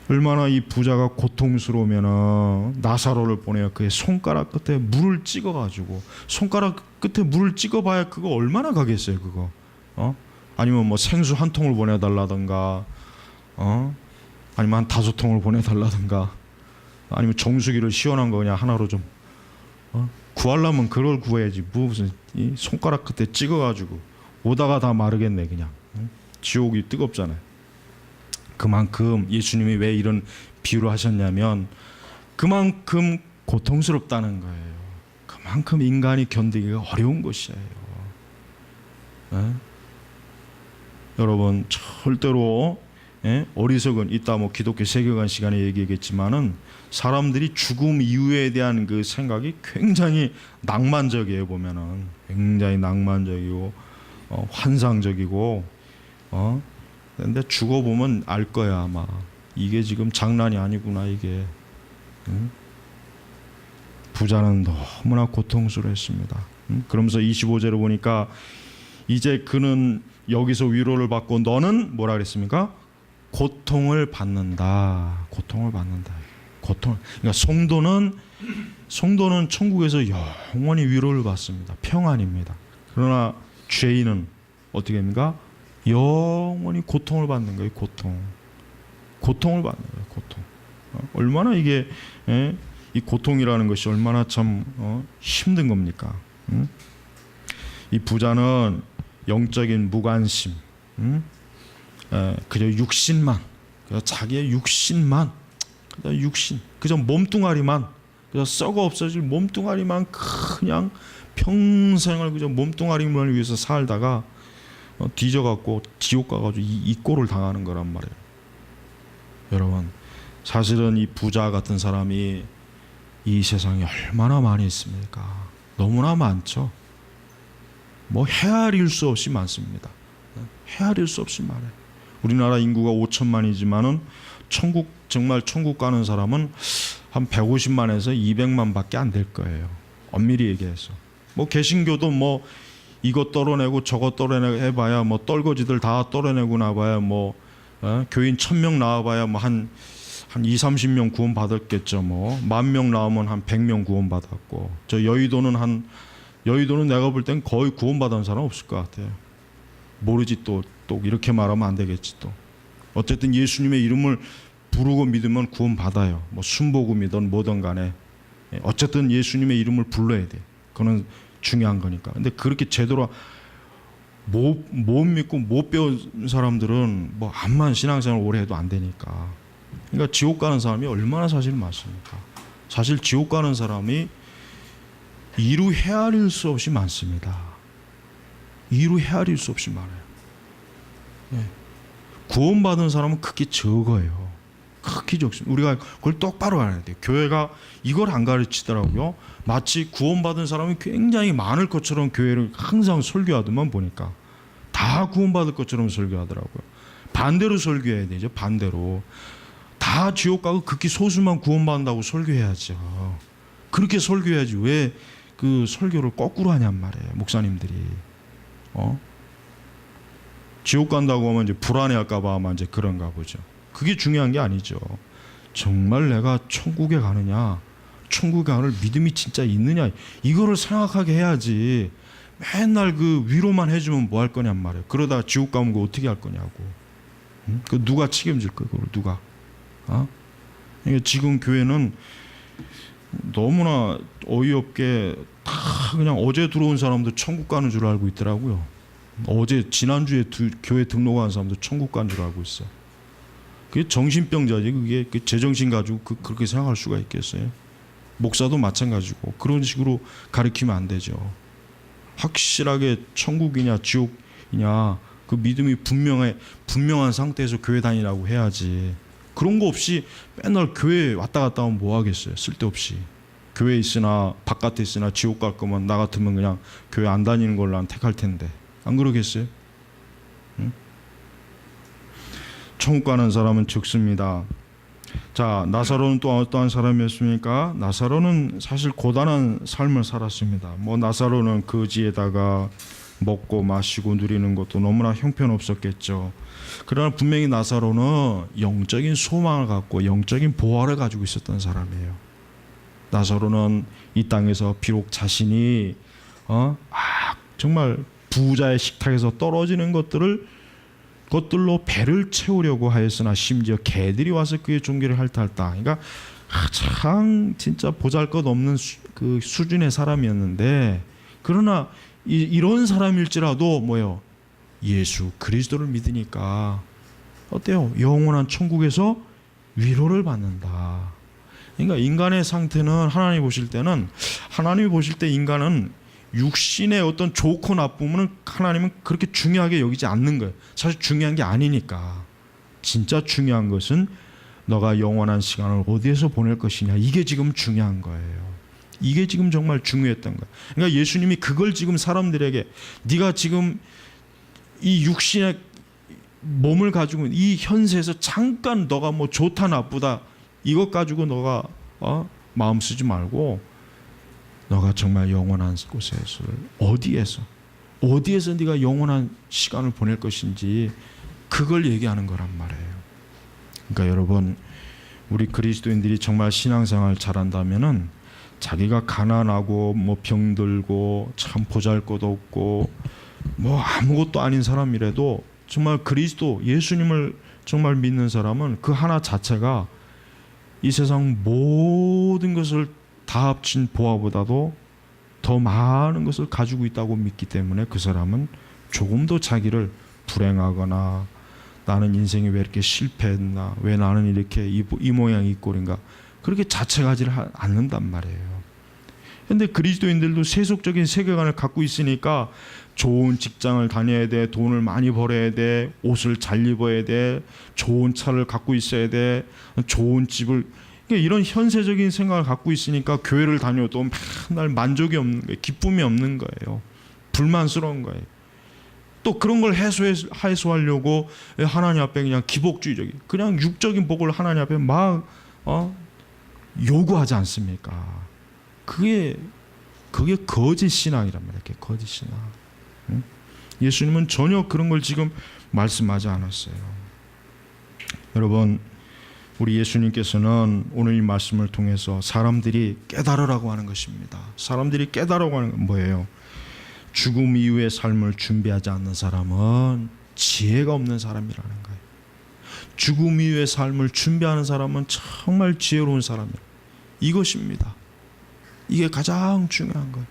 얼마나 이 부자가 고통스러우면은 나사로를 보내어 그의 손가락 끝에 물을 찍어가지고 손가락 끝에 물을 찍어봐야 그거 얼마나 가겠어요, 그거. 아니면 뭐 생수 한 통을 보내달라든가, 아니면 한 5통을 보내달라든가. 아니면 정수기를 시원한 거 그냥 하나로 좀 구하려면 그걸 구해야지. 무슨 이 손가락 끝에 찍어가지고 오다가 다 마르겠네 그냥. 지옥이 뜨겁잖아요. 그만큼 예수님이 왜 이런 비유를 하셨냐면 그만큼 고통스럽다는 거예요. 그만큼 인간이 견디기가 어려운 것이에요. 여러분 절대로 어리석은 이따 뭐 기독교 세계관 시간에 얘기하겠지만은 사람들이 죽음 이후에 대한 그 생각이 굉장히 낭만적이에요. 보면은 굉장히 낭만적이고 환상적이고 근데 죽어보면 알 거야 아마 이게 지금 장난이 아니구나 이게. 부자는 너무나 고통스러웠습니다. 그러면서 25절을 보니까 이제 그는 여기서 위로를 받고 너는 뭐라 그랬습니까? 고통을 받는다. 고통을 받는다. 고통. 그러니까 성도는 천국에서 영원히 위로를 받습니다. 평안입니다. 그러나 죄인은 어떻게 됩니까? 영원히 고통을 받는 거예요. 고통을 받는 거예요. 고통. 얼마나 이게 이 고통이라는 것이 얼마나 참 힘든 겁니까? 이 부자는 영적인 무관심, 그저 육신만, 그저 자기의 육신만, 그저 육신, 그저 몸뚱아리만, 그저 썩어 없어질 몸뚱아리만 그냥 평생을 그저 몸뚱아리만을 위해서 살다가 뒤져갖고 지옥 가가지고 이 꼴을 당하는 거란 말이에요. 여러분, 사실은 이 부자 같은 사람이 이 세상에 얼마나 많이 있습니까? 너무나 많죠. 뭐 헤아릴 수 없이 많습니다. 헤아릴 수 없이 많아요. 우리나라 인구가 5천만이지만은 정말 천국 가는 사람은 한 150만에서 200만밖에 안 될 거예요. 엄밀히 얘기해서. 뭐 개신교도 뭐 이것 떨어내고 저것 떨어내고 해봐야 뭐 떨거지들 다 떨어내고 나봐야 뭐 교인 1000명 나와봐야 뭐 한 20-30명 구원 받았겠죠. 뭐 10,000명 나오면 한 100명 구원 받았고 저 여의도는 내가 볼 땐 거의 구원 받은 사람 없을 것 같아요. 모르지 또 이렇게 말하면 안 되겠지 또. 어쨌든 예수님의 이름을 부르고 믿으면 구원 받아요. 뭐 순복음이든 뭐든 간에 어쨌든 예수님의 이름을 불러야 돼. 그거는 중요한 거니까. 근데 그렇게 제대로 못 믿고 못 배운 사람들은 뭐 암만 신앙생활 오래 해도 안 되니까. 그러니까 지옥 가는 사람이 얼마나 사실 많습니까? 사실 지옥 가는 사람이 이루 헤아릴 수 없이 많습니다. 이루 헤아릴 수 없이 많아요. 구원받은 사람은 극히 적어요. 극히 적습니다. 우리가 그걸 똑바로 알아야 돼요. 교회가 이걸 안 가르치더라고요. 마치 구원받은 사람이 굉장히 많을 것처럼 교회를 항상 설교하더만 보니까 다 구원받을 것처럼 설교하더라고요. 반대로 설교해야 되죠. 반대로. 다 지옥 가고 극히 소수만 구원받는다고 설교해야죠. 그렇게 설교해야지 왜 그 설교를 거꾸로 하냔 말이에요. 목사님들이. 지옥 간다고 하면 이제 불안해할까 봐 아마 이제 그런가 보죠. 그게 중요한 게 아니죠. 정말 내가 천국에 가느냐, 천국에 갈 믿음이 진짜 있느냐, 이거를 생각하게 해야지. 맨날 그 위로만 해주면 뭐 할 거냔 말이에요. 그러다 지옥 가면 그 어떻게 할 거냐고. 응? 그 누가 책임질 거야? 그걸 누가? 그러니까 지금 교회는 너무나 어이없게 다 그냥 어제 들어온 사람도 천국 가는 줄 알고 있더라고요. 어제 지난주에 교회 등록한 사람도 천국 간 줄 알고 있어. 그게 정신병자지. 그게 제정신 가지고 그렇게 생각할 수가 있겠어요? 목사도 마찬가지고 그런 식으로 가르치면 안 되죠. 확실하게 천국이냐 지옥이냐 그 믿음이 분명한 상태에서 교회 다니라고 해야지. 그런 거 없이 맨날 교회 왔다 갔다 하면 뭐 하겠어요? 쓸데없이. 교회에 있으나 바깥에 있으나 지옥 갈 거면 나 같으면 그냥 교회 안 다니는 걸로 난 택할 텐데. 안 그러겠어요? 응? 천국 가는 사람은 적습니다. 자, 나사로는 또 어떠한 사람이었습니까? 나사로는 사실 고단한 삶을 살았습니다. 뭐 나사로는 거지에다가 먹고 마시고 누리는 것도 너무나 형편없었겠죠. 그러나 분명히 나사로는 영적인 소망을 갖고 영적인 보화를 가지고 있었던 사람이에요. 나사로는 이 땅에서 비록 자신이 정말 부자의 식탁에서 떨어지는 것들로 배를 채우려고 하였으나 심지어 개들이 와서 그의 종기를 핥았다. 그러니까 참 진짜 보잘것없는 그 수준의 사람이었는데, 그러나 이런 사람일지라도 뭐요? 예수 그리스도를 믿으니까 어때요? 영원한 천국에서 위로를 받는다. 그러니까 인간의 상태는 하나님이 보실 때 인간은 육신의 어떤 좋고 나쁨은 하나님은 그렇게 중요하게 여기지 않는 거예요. 사실 중요한 게 아니니까. 진짜 중요한 것은 너가 영원한 시간을 어디에서 보낼 것이냐. 이게 지금 중요한 거예요. 이게 지금 정말 중요했던 거예요. 그러니까 예수님이 그걸 지금 사람들에게 네가 지금 이 육신의 몸을 가지고 이 현세에서 잠깐 너가 뭐 좋다 나쁘다 이것 가지고 너가 마음 쓰지 말고 너가 정말 영원한 곳에서 어디에서 네가 영원한 시간을 보낼 것인지 그걸 얘기하는 거란 말이에요. 그러니까 여러분, 우리 그리스도인들이 정말 신앙생활 잘한다면은 자기가 가난하고 뭐 병들고 참 보잘것없고 뭐 아무것도 아닌 사람이라도 정말 그리스도 예수님을 정말 믿는 사람은 그 하나 자체가 이 세상 모든 것을 다 합친 보화보다도 더 많은 것을 가지고 있다고 믿기 때문에 그 사람은 조금도 자기를 불행하거나 나는 인생이 왜 이렇게 실패했나, 왜 나는 이렇게 이 모양 이 꼴인가 그렇게 자책하지 않는단 말이에요. 그런데 그리스도인들도 세속적인 세계관을 갖고 있으니까 좋은 직장을 다녀야 돼, 돈을 많이 벌어야 돼, 옷을 잘 입어야 돼, 좋은 차를 갖고 있어야 돼, 좋은 집을, 그러니까 이런 현세적인 생각을 갖고 있으니까 교회를 다녀도 맨날 만족이 없는 거예요. 기쁨이 없는 거예요. 불만스러운 거예요. 또 그런 걸 해소하려고 하나님 앞에 그냥 기복주의적인, 그냥 육적인 복을 하나님 앞에 막 요구하지 않습니까? 그게 거짓 신앙이란 말이에요. 거짓 신앙. 응? 예수님은 전혀 그런 걸 지금 말씀하지 않았어요. 여러분, 우리 예수님께서는 오늘 이 말씀을 통해서 사람들이 깨달으라고 하는 것입니다. 사람들이 깨달으라고 하는 건 뭐예요? 죽음 이후의 삶을 준비하지 않는 사람은 지혜가 없는 사람이라는 거예요. 죽음 이후의 삶을 준비하는 사람은 정말 지혜로운 사람이에요. 이것입니다. 이게 가장 중요한 거예요.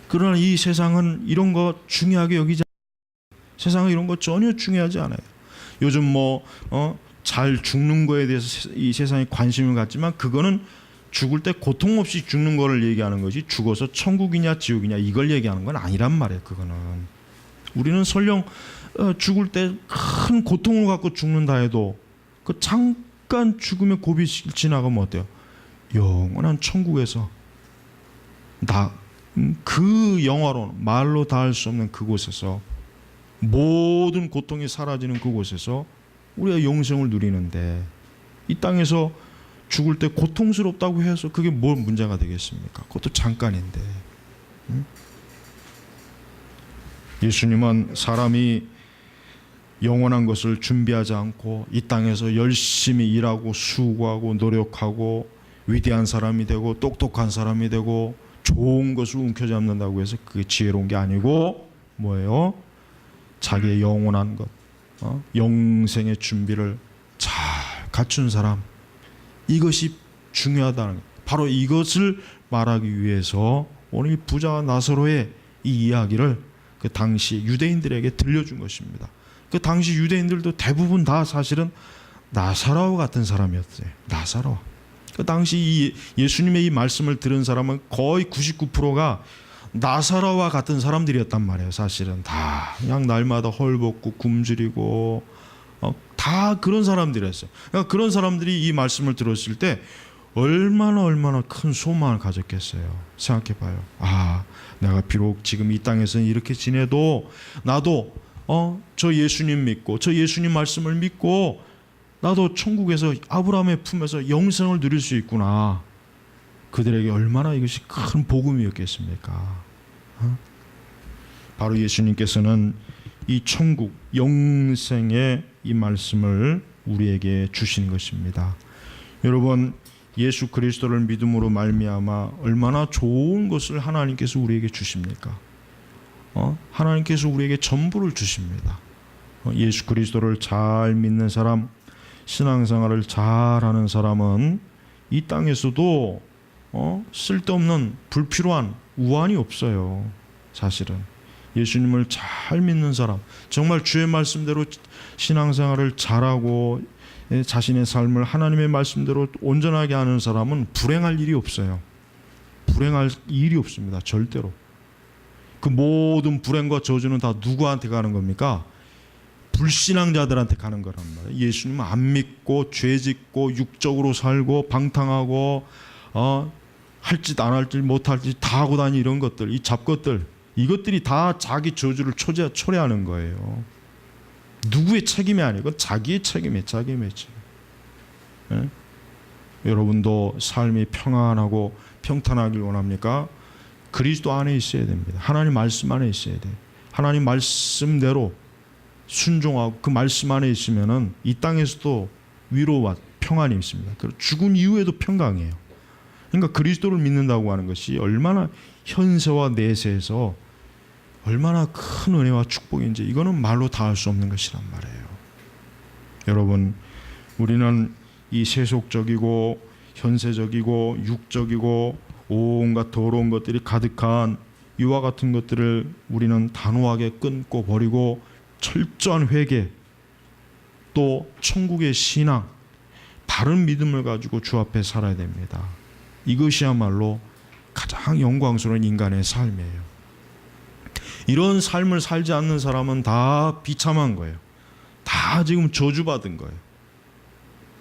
그러나 이 세상은 이런 거 중요하게 여기지 않아요. 세상은 이런 거 전혀 중요하지 않아요. 요즘 잘 죽는 거에 대해서 이 세상에 관심을 갖지만 그거는 죽을 때 고통 없이 죽는 거를 얘기하는 것이 죽어서 천국이냐 지옥이냐 이걸 얘기하는 건 아니란 말이에요. 그거는 우리는 설령 죽을 때 큰 고통을 갖고 죽는다 해도 그 잠깐 죽음의 고비 지나가면 어때요? 영원한 천국에서 그 영화로 말로 닿을 수 없는 그곳에서 모든 고통이 사라지는 그곳에서 우리가 영생을 누리는데 이 땅에서 죽을 때 고통스럽다고 해서 그게 뭘 문제가 되겠습니까? 그것도 잠깐인데. 예수님은 사람이 영원한 것을 준비하지 않고 이 땅에서 열심히 일하고 수고하고 노력하고 위대한 사람이 되고 똑똑한 사람이 되고 좋은 것을 움켜잡는다고 해서 그게 지혜로운 게 아니고 뭐예요? 자기의 영원한 것, 영생의 준비를 잘 갖춘 사람, 이것이 중요하다는 것. 바로 이것을 말하기 위해서 오늘 이 부자 나사로의 이 이야기를 그 당시 유대인들에게 들려준 것입니다. 그 당시 유대인들도 대부분 다 사실은 나사로와 같은 사람이었어요. 나사로. 그 당시 이 예수님의 이 말씀을 들은 사람은 거의 99%가 나사로와 같은 사람들이었단 말이에요. 사실은 다 그냥 날마다 헐벗고 굶주리고 다 그런 사람들이었어요. 그러니까 그런 사람들이 이 말씀을 들었을 때 얼마나 큰 소망을 가졌겠어요. 생각해봐요. 아, 내가 비록 지금 이 땅에서는 이렇게 지내도 나도 저 예수님 믿고 저 예수님 말씀을 믿고 나도 천국에서 아브라함의 품에서 영생을 누릴 수 있구나. 그들에게 얼마나 이것이 큰 복음이었겠습니까? 바로 예수님께서는 이 천국 영생의 이 말씀을 우리에게 주신 것입니다. 여러분, 예수 그리스도를 믿음으로 말미암아 얼마나 좋은 것을 하나님께서 우리에게 주십니까? 하나님께서 우리에게 전부를 주십니다. 예수 그리스도를 잘 믿는 사람, 신앙생활을 잘하는 사람은 이 땅에서도 쓸데없는 불필요한 우환이 없어요. 사실은 예수님을 잘 믿는 사람, 정말 주의 말씀대로 신앙생활을 잘하고 자신의 삶을 하나님의 말씀대로 온전하게 하는 사람은 불행할 일이 없어요. 불행할 일이 없습니다. 절대로. 그 모든 불행과 저주는 다 누구한테 가는 겁니까? 불신앙자들한테 가는 거란 말이에요. 예수님 안 믿고 죄짓고 육적으로 살고 방탕하고 할 짓 안 할 짓 못할 짓 다 하고 다니 이런 것들, 이 잡것들, 이것들이 다 자기 저주를 초래하는 거예요. 누구의 책임이 아니고 자기의 책임이에요. 자기의 책임. 예? 여러분도 삶이 평안하고 평탄하길 원합니까? 그리스도 안에 있어야 됩니다. 하나님 말씀 안에 있어야 돼요. 하나님 말씀대로 순종하고 그 말씀 안에 있으면은 이 땅에서도 위로와 평안이 있습니다. 그리고 죽은 이후에도 평강이에요. 그러니까 그리스도를 믿는다고 하는 것이 얼마나 현세와 내세에서 얼마나 큰 은혜와 축복인지 이거는 말로 다 할 수 없는 것이란 말이에요. 여러분, 우리는 이 세속적이고 현세적이고 육적이고 온갖 더러운 것들이 가득한 이와 같은 것들을 우리는 단호하게 끊고 버리고 철저한 회개, 또 천국의 신앙, 바른 믿음을 가지고 주 앞에 살아야 됩니다. 이것이야말로 가장 영광스러운 인간의 삶이에요. 이런 삶을 살지 않는 사람은 다 비참한 거예요. 다 지금 저주받은 거예요.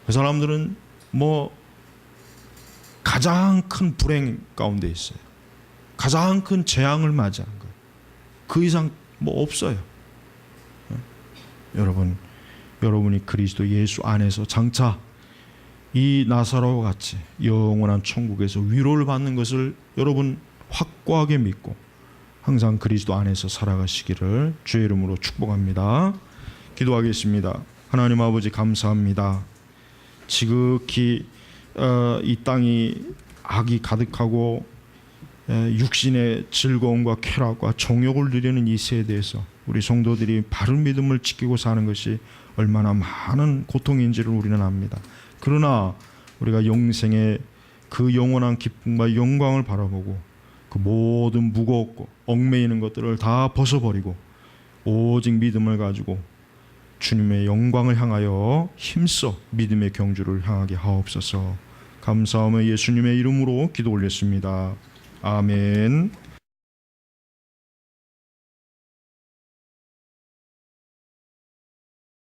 그 사람들은 가장 큰 불행 가운데 있어요. 가장 큰 재앙을 맞이한 거예요. 그 이상 없어요. 여러분이 그리스도 예수 안에서 장차 이 나사로와 같이 영원한 천국에서 위로를 받는 것을 여러분 확고하게 믿고 항상 그리스도 안에서 살아가시기를 주의 이름으로 축복합니다. 기도하겠습니다. 하나님 아버지 감사합니다. 지극히 이 땅이 악이 가득하고 육신의 즐거움과 쾌락과 정욕을 누리는 이 세대에서 우리 성도들이 바른 믿음을 지키고 사는 것이 얼마나 많은 고통인지를 우리는 압니다. 그러나 우리가 영생의 그 영원한 기쁨과 영광을 바라보고 그 모든 무겁고 얽매이는 것들을 다 벗어버리고 오직 믿음을 가지고 주님의 영광을 향하여 힘써 믿음의 경주를 향하게 하옵소서. 감사하며 예수님의 이름으로 기도 올렸습니다. 아멘.